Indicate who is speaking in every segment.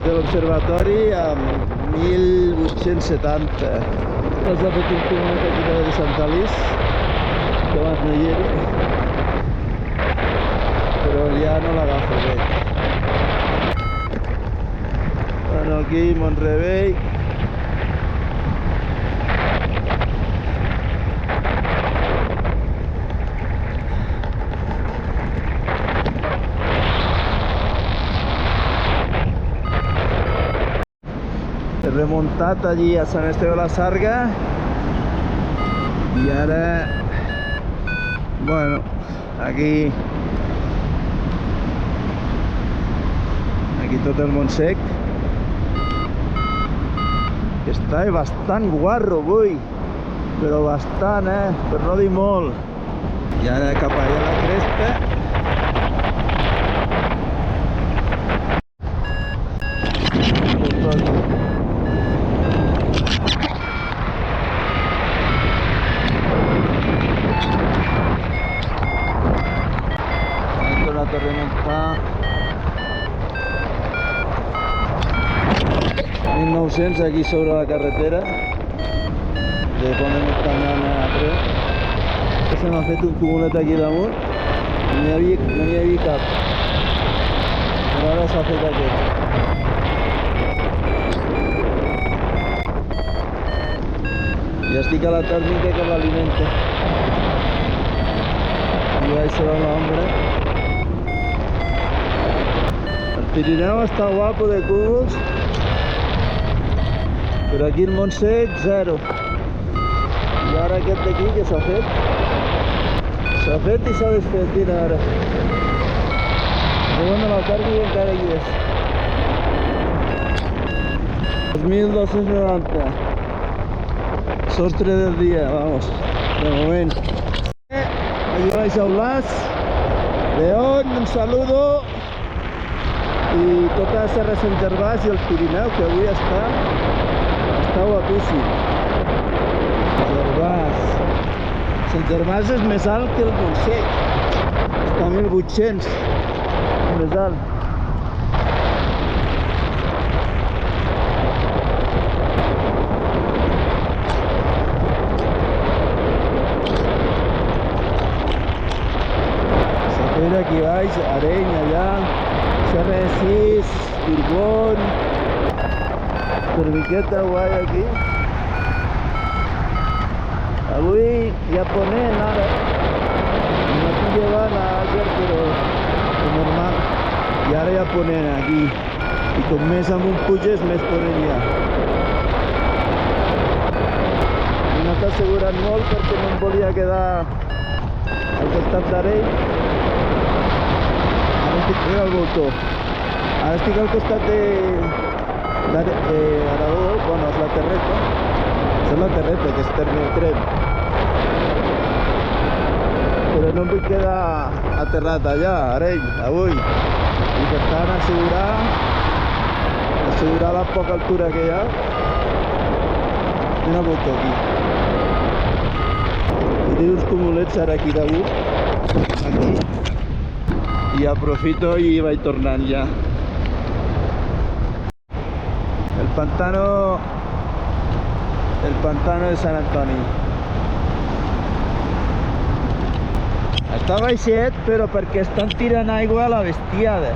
Speaker 1: de l'observatori amb 1870. Els ha fet un quilòmetre aquí de Sant Alís, que abans no hi era, però ja no l'agafo bé. Bueno, aquí Mont-rebei. He remuntat allí a Sant Esteve de la Sarga i ara, bueno, aquí tot el Montsec. Està bastant guarro avui, però bastant, per no dir molt. I ara cap allà a la cresta. Hem tornat a remuntar. 1900 aquí sobre la carretera de Ponent Estanyana a Treu. Se m'ha fet un cumulet aquí damunt, no n'hi havia cap, però ara s'ha fet aquest. Ja estic a la tèrmica que l'alimenta i vaig ser a l'ombra. El Pirineu està guapo de cúmuls, però aquí el Montsec, zero. I ara aquest d'aquí que s'ha fet? S'ha fet i s'ha desfet, mira ara. Però bueno, la tèrmica encara hi és. 2.290. Sostre del dia, vamos, de moment. Aquí vais a Blas, León, un saludo. I tota Serra Sant Gervàs i el Pirineu, que avui està guapíssim. Sant Gervàs és més alt que el Montsec. Està a 1.800, més alt. Sapera aquí baix, Areny allà, Serra de Sis, Birbón, Cerviqueta guai aquí. Avui hi ha ponent ara. No estic llevant ayer, però normal. I ara hi ha ponent aquí. I com més amunt puges, més ponent hi ha. No t'ha assegurat molt perquè no em volia quedar al costat d'Areny. Ara estic fent el voltor. Ara estic al costat d'Aragó, bueno, és la Terreta. És la Terreta, que és Tren. Però no em vull quedar aterrat allà, a Areny, avui. I per tant assegurar la poca altura que hi ha. Una volta aquí. I tinc uns cumulets ara aquí damunt. Aquí. I aprofito i vaig tornant ja. El pantano de Sant Antoni. Està baixet, però perquè estan tirant aigua a la bestiada.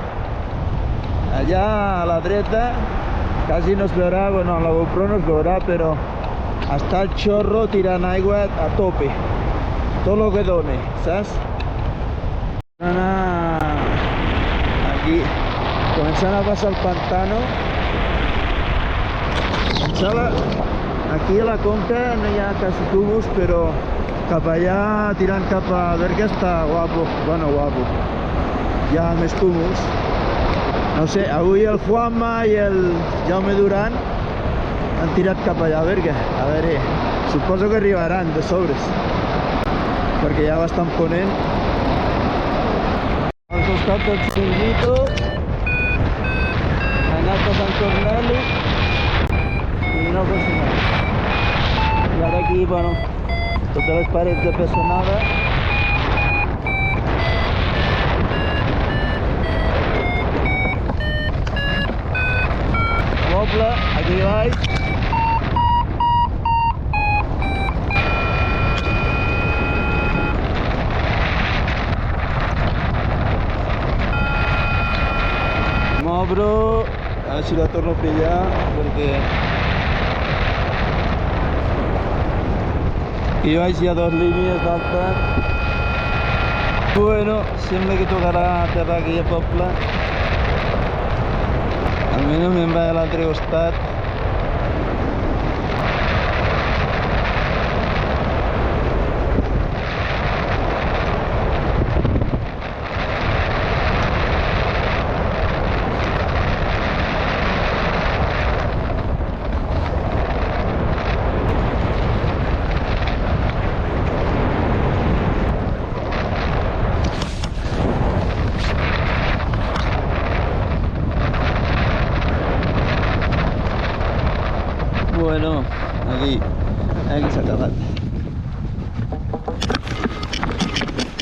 Speaker 1: Allà a la dreta quasi no es veurà, bueno, a la GoPro no es veurà, però està el xorro tirant aigua a tope. Tot el que dona, saps? Aquí, començant a passar el pantano. Aquí a la conca no hi ha quasi cúmuls, però cap allà, tirant cap a Berga, està guapo. Bueno, guapo. Hi ha més cúmuls. No sé, avui el Juanma i el Jaume Duran han tirat cap allà a Berga. A veure, suposo que arribaran de sobres, perquè ja bastant ponent. Al costat del Xinguito, anat a Sant Corneli, i no funcionava. I ara aquí, bueno, totes les parets de Pessonada. poble, aquí baix. M'obro, a veure si la torno a pillar, perquè aquí baix hi ha dues línies d'alta. Bueno, sembla que tocarà aterrar aquí a poble. Almenys me'n va a l'altre costat. Bueno, aquí s'ha acabat.